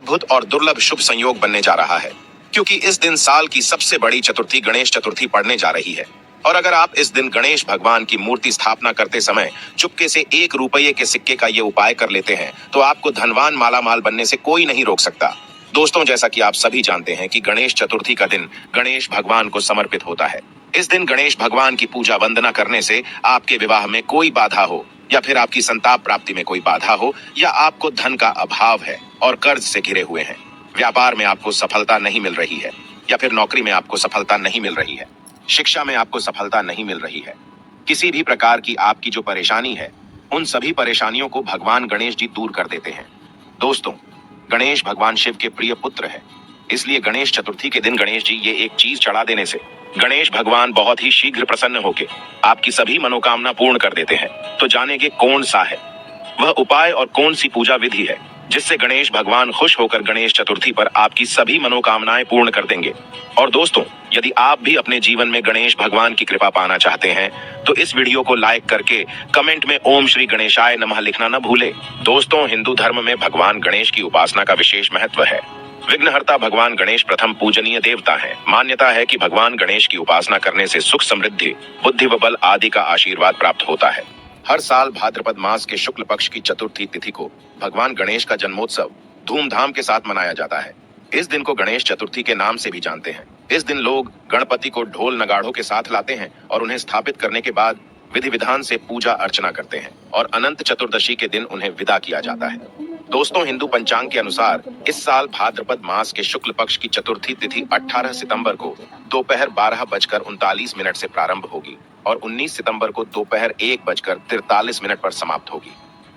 अद्भुत और दुर्लभ शुभ संयोग बनने जा रहा है, क्योंकि इस दिन साल की सबसे बड़ी चतुर्थी गणेश चतुर्थी पड़ने जा रही है। और अगर आप इस दिन गणेश भगवान की मूर्ति स्थापना करते समय चुपके से 1 रुपये के सिक्के का ये उपाय कर लेते हैं, तो आपको धनवान मालामाल बनने से कोई नहीं रोक सकता। दोस्तों, जैसा कि आप सभी जानते हैं कि गणेश चतुर्थी का दिन गणेश भगवान को समर्पित होता है। इस दिन गणेश भगवान की पूजा वंदना करने से आपके विवाह में कोई बाधा हो, या फिर आपकी संताप प्राप्ति में कोई बाधा हो, या आपको धन का अभाव है और कर्ज से घिरे हुए हैं, व्यापार में आपको सफलता नहीं मिल रही है, या फिर नौकरी में आपको सफलता नहीं मिल रही है, शिक्षा में आपको सफलता नहीं मिल रही है, किसी भी प्रकार की आपकी जो परेशानी है, उन सभी परेशानियों को भगवान गणेश जी दूर कर देते हैं। दोस्तों, गणेश भगवान शिव के प्रिय पुत्र है, इसलिए गणेश चतुर्थी के दिन गणेश जी ये एक चीज चढ़ा देने से गणेश भगवान बहुत ही शीघ्र प्रसन्न होकर आपकी सभी मनोकामना पूर्ण कर देते हैं। तो जानेंगे कौन सा है वह उपाय और कौन सी पूजा विधि है जिससे गणेश भगवान खुश होकर गणेश चतुर्थी पर आपकी सभी मनोकामनाएं पूर्ण कर देंगे। और दोस्तों, यदि आप भी अपने जीवन में गणेश भगवान की कृपा पाना चाहते हैं तो इस वीडियो को लाइक करके कमेंट में ओम श्री गणेशाय नमः लिखना न भूले। दोस्तों, हिंदू धर्म में भगवान गणेश की उपासना का विशेष महत्व है। विघ्नहर्ता भगवान गणेश प्रथम पूजनीय देवता है। मान्यता है कि भगवान गणेश की उपासना करने से सुख समृद्धि, बुद्धि व बल आदि का आशीर्वाद प्राप्त होता है। हर साल भाद्रपद मास के शुक्ल पक्ष की चतुर्थी तिथि को भगवान गणेश का जन्मोत्सव धूमधाम के साथ मनाया जाता है। इस दिन को गणेश चतुर्थी के नाम से भी जानते हैं। इस दिन लोग गणपति को ढोल नगाड़ों के साथ लाते हैं और उन्हें स्थापित करने के बाद विधि विधान से पूजा अर्चना करते हैं और अनंत चतुर्दशी के दिन उन्हें विदा किया जाता है। दोस्तों, हिंदू पंचांग के अनुसार इस साल भाद्रपद मास के शुक्ल पक्ष की चतुर्थी तिथि 18 सितंबर को दोपहर 12:39 से प्रारंभ होगी और 19 सितंबर को दोपहर 1:43 पर समाप्त होगी।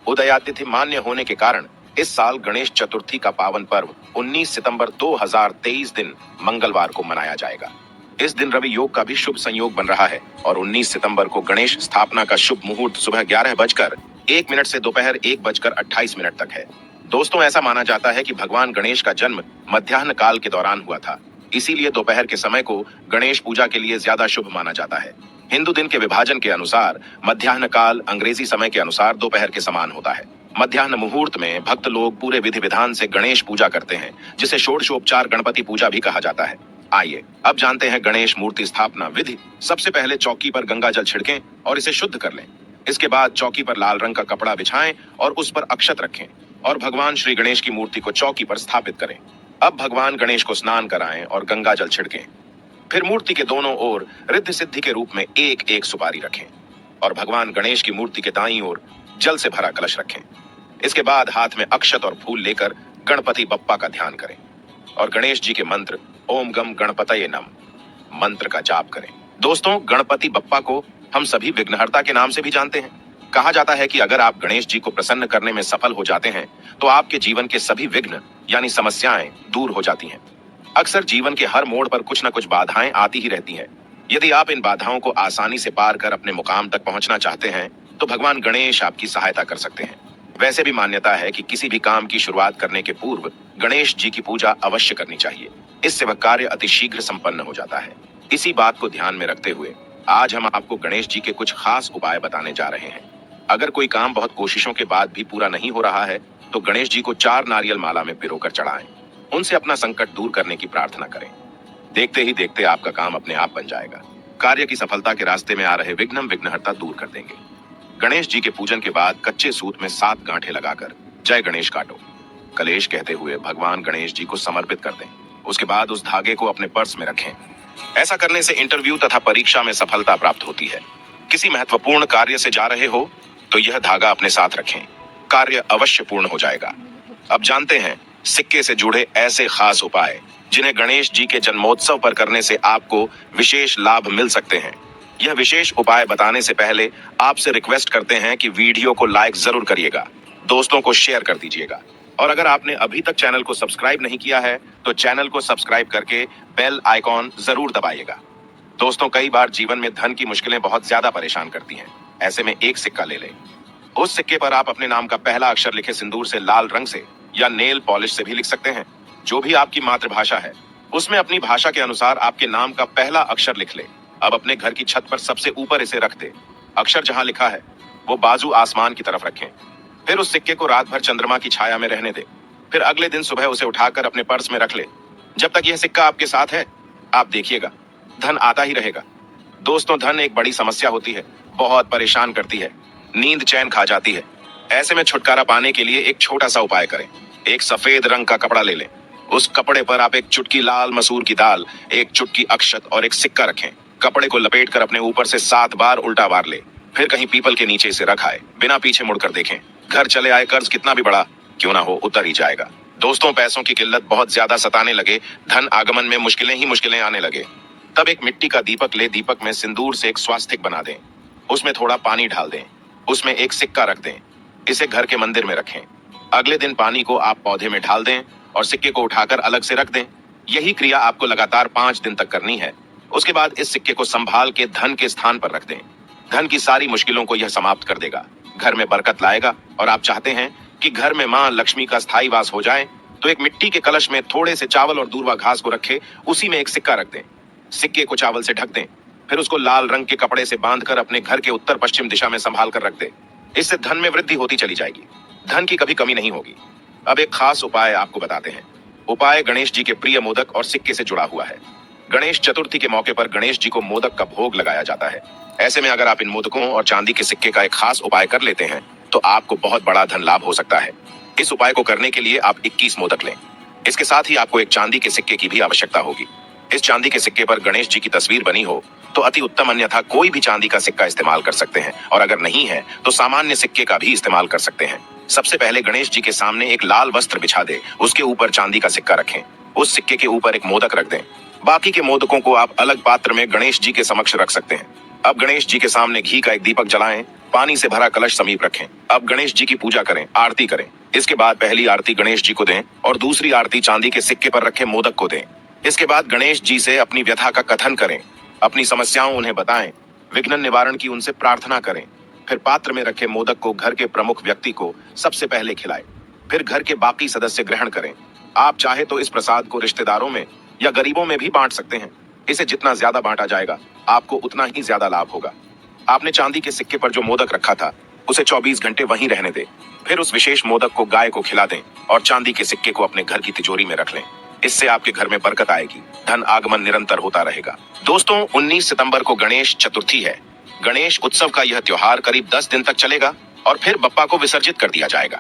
उदया तिथि मान्य होने के कारण इस साल गणेश चतुर्थी का पावन पर्व 19 सितंबर 2023 दिन मंगलवार को मनाया जाएगा। इस दिन रवि योग का भी शुभ संयोग बन रहा है और 19 सितंबर को गणेश स्थापना का शुभ मुहूर्त सुबह 11:01 से दोपहर 1:28 तक है। दोस्तों, ऐसा माना जाता है कि भगवान गणेश का जन्म मध्याह्न काल के दौरान हुआ था, इसीलिए दोपहर के समय को गणेश पूजा के लिए ज्यादा शुभ माना जाता है। हिंदू दिन के विभाजन के अनुसार मध्याह्न काल अंग्रेजी समय के अनुसार दोपहर के समान होता है। मध्याह्न मुहूर्त में भक्त लोग पूरे विधि विधान से गणेश पूजा करते हैं, जिसे षोडशोपचार गणपति पूजा भी कहा जाता है। आइए अब जानते हैं गणेश मूर्ति स्थापना विधि। सबसे पहले चौकी पर गंगा जल छिड़कें और इसे शुद्ध कर लें। इसके बाद चौकी पर लाल रंग का कपड़ा बिछाएं और उस पर अक्षत रखें और भगवान श्री गणेश की मूर्ति को चौकी पर स्थापित करें। अब भगवान गणेश को स्नान कराएं और गंगा जल छिड़कें। फिर मूर्ति के दोनों ओर रिद्धि सिद्धि के रूप में एक एक सुपारी रखें और भगवान गणेश की मूर्ति के दाईं ओर जल से भरा कलश रखें। इसके बाद हाथ में अक्षत और फूल लेकर गणपति बप्पा का ध्यान करें और गणेश जी के मंत्र ओम गम गणपतये नम मंत्र का जाप करें। दोस्तों, गणपति बप्पा को हम सभी विघ्नहर्ता के नाम से भी जानते हैं। कहा जाता है कि अगर आप गणेश जी को प्रसन्न करने में सफल हो जाते हैं तो आपके जीवन के सभी विघ्न यानी समस्याएं दूर हो जाती हैं। अक्सर जीवन के हर मोड़ पर कुछ न कुछ बाधाएं आती ही रहती हैं। यदि आप इन बाधाओं को आसानी से पार कर अपने मुकाम तक पहुंचना चाहते हैं तो भगवान गणेश आपकी सहायता कर सकते हैं। वैसे भी मान्यता है कि किसी भी काम की शुरुआत करने के पूर्व गणेश जी की पूजा अवश्य करनी चाहिए। इससे वह कार्य अति शीघ्र संपन्न हो जाता है। इसी बात को ध्यान में रखते हुए आज हम आपको गणेश जी के कुछ खास उपाय बताने जा रहे हैं। अगर कोई काम बहुत कोशिशों के बाद भी पूरा नहीं हो रहा है तो गणेश जी को 4 नारियल माला में पिरोकर चढ़ाएं। उनसे अपना संकट दूर करने की प्रार्थना करें। देखते ही देखते आपका काम अपने आप बन जाएगा। कार्य की सफलता के रास्ते में आ रहे विघ्नहर्ता दूर कर देंगे। गणेश जी के पूजन के बाद कच्चे सूत में 7 गांठें लगाकर जय गणेश काटो। कलेश कहते हुए भगवान गणेश जी को समर्पित कर दें। उसके बाद उस धागे को अपने पर्स में रखें। ऐसा करने से इंटरव्यू तथा परीक्षा में सफलता प्राप्त होती है। किसी महत्वपूर्ण कार्य से जा रहे हो तो यह धागा अपने साथ रखें। कार्य अवश्य पूर्ण हो जाएगा। अब जानते हैं सिक्के से जुड़े ऐसे खास उपाय जिन्हें गणेश जी के जन्मोत्सव पर करने से आपको विशेष लाभ मिल सकते हैं। यह विशेष उपाय बताने से पहले आपसे रिक्वेस्ट करते हैं कि वीडियो को लाइक जरूर करिएगा, दोस्तों को शेयर कर दीजिएगा और अगर आपने अभी तक चैनल को सब्सक्राइब नहीं किया है तो चैनल को सब्सक्राइब करके बेल आइकॉन जरूर दबाइएगा। दोस्तों, कई बार जीवन में धन की मुश्किलें बहुत ज्यादा परेशान करती हैं। ऐसे में एक सिक्का ले लें। उस सिक्के पर आप अपने नाम का पहला अक्षर लिखे सिंदूर से, लाल रंग से या नेल पॉलिश से भी लिख सकते हैं। जो भी आपकी मातृभाषा है उसमें अपनी भाषा के अनुसार आपके नाम का पहला अक्षर लिख ले। अब अपने घर की छत पर सबसे ऊपर इसे रख दे। अक्षर जहां लिखा है वो बाजू आसमान की तरफ रखें। फिर उस सिक्के को रात भर चंद्रमा की छाया में रहने दे। फिर अगले दिन सुबह उसे उठाकर अपने पर्स में रख ले। जब तक यह सिक्का आपके साथ है, आप देखिएगा, धन आता ही रहेगा। दोस्तों, धन एक बड़ी समस्या होती है, बहुत परेशान करती है, नींद चैन खा जाती है। ऐसे में छुटकारा पाने के लिए एक छोटा सा उपाय करें। एक सफेद रंग का कपड़ा ले लें। उस कपड़े पर आप एक चुटकी लाल मसूर की दाल, एक चुटकी अक्षत और एक सिक्का रखें। कपड़े को लपेटकर अपने ऊपर से 7 बार उल्टा वार ले। फिर कहीं पीपल के नीचे से रख आए, बिना पीछे मुड़कर देखें। घर चले आए कर्ज कितना भी बड़ा क्यों ना हो, उतर ही जाएगा। दोस्तों, पैसों की किल्लत बहुत ज्यादा सताने लगे, धन आगमन में मुश्किलें आने लगे, तब एक मिट्टी का दीपक ले, दीपक में सिंदूर से एक स्वास्तिक बना दें। उसमें थोड़ा पानी डाल दें, उसमें एक सिक्का रख दें। इसे घर के मंदिर में रखें। अगले दिन पानी को आप पौधे में ढाल दें और सिक्के को उठाकर अलग से रख दें। यही क्रिया आपको लगातार 5 दिन तक करनी है। उसके बाद इस सिक्के को संभाल के धन के स्थान पर रख दें। धन की सारी मुश्किलों को यह समाप्त कर देगा, घर में बरकत लाएगा। और आप चाहते हैं कि घर में मां लक्ष्मी का स्थायी वास हो जाए, तो एक मिट्टी के कलश में थोड़े से चावल और दूर्वा घास को रखे, उसी में एक सिक्का रख दें। सिक्के को चावल से ढक दें, फिर उसको लाल रंग के कपड़े से बांधकर अपने घर के उत्तर पश्चिम दिशा में संभाल कर रख दें। इससे धन में वृद्धि होती चली जाएगी, धन की कभी कमी नहीं होगी। अब एक खास उपाय आपको बताते हैं। उपाय गणेश जी के प्रिय मोदक और सिक्के से जुड़ा हुआ है। गणेश चतुर्थी के मौके पर गणेश जी को मोदक का भोग लगाया जाता है। ऐसे में अगर आप इन मोदकों और चांदी के सिक्के का एक खास उपाय कर लेते हैं, तो आपको बहुत बड़ा धन लाभ हो सकता है। इस उपाय को करने के लिए आप 21 मोदक लें। इसके साथ ही आपको एक चांदी के सिक्के की भी आवश्यकता होगी। इस चांदी के सिक्के पर गणेश जी की तस्वीर बनी हो तो अति उत्तम, अन्यथा कोई भी चांदी का सिक्का इस्तेमाल कर सकते हैं, और अगर नहीं है तो सामान्य सिक्के का भी इस्तेमाल कर सकते हैं। सबसे पहले गणेश जी के सामने एक लाल वस्त्र बिछा दे, उसके ऊपर चांदी का सिक्का रखें। उस सिक्के के ऊपर एक मोदक रख दें। बाकी के मोदकों को आप अलग पात्र में गणेश जी के समक्ष रख सकते हैं। अब गणेश जी के सामने घी का एक दीपक जलाएं, पानी से भरा कलश समीप रखें। अब गणेश जी की पूजा करें, आरती करें। इसके बाद पहली आरती गणेश जी को दें और दूसरी आरती चांदी के सिक्के पर रखे मोदक को दें। इसके बाद गणेश जी से अपनी व्यथा का कथन करें, अपनी समस्याओं उन्हें बताएं, विघ्न निवारण की उनसे प्रार्थना करें। फिर पात्र में रखे मोदक को घर के प्रमुख व्यक्ति को सबसे पहले खिलाएं। फिर घर के बाकी सदस्य ग्रहण करें। आप चाहे तो इस प्रसाद को रिश्तेदारों में या गरीबों में भी बांट सकते हैं। इसे जितना ज्यादा बांटा जाएगा, आपको उतना ही ज्यादा लाभ होगा। आपने चांदी के सिक्के पर जो मोदक रखा था, उसे 24 घंटे वहीं रहने दें। फिर उस विशेष मोदक को गाय को खिला दें और चांदी के सिक्के को अपने घर की तिजोरी में रख लें। इससे आपके घर में बरकत आएगी, धन आगमन निरंतर होता रहेगा। दोस्तों, 19 सितंबर को गणेश चतुर्थी है। गणेश उत्सव का यह त्योहार करीब 10 दिन तक चलेगा और फिर बप्पा को विसर्जित कर दिया जाएगा।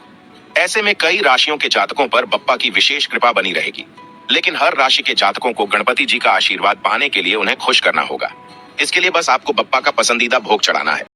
ऐसे में कई राशियों के जातकों पर बप्पा की विशेष कृपा बनी रहेगी, लेकिन हर राशि के जातकों को गणपति जी का आशीर्वाद पाने के लिए उन्हें खुश करना होगा। इसके लिए बस आपको बप्पा का पसंदीदा भोग चढ़ाना है।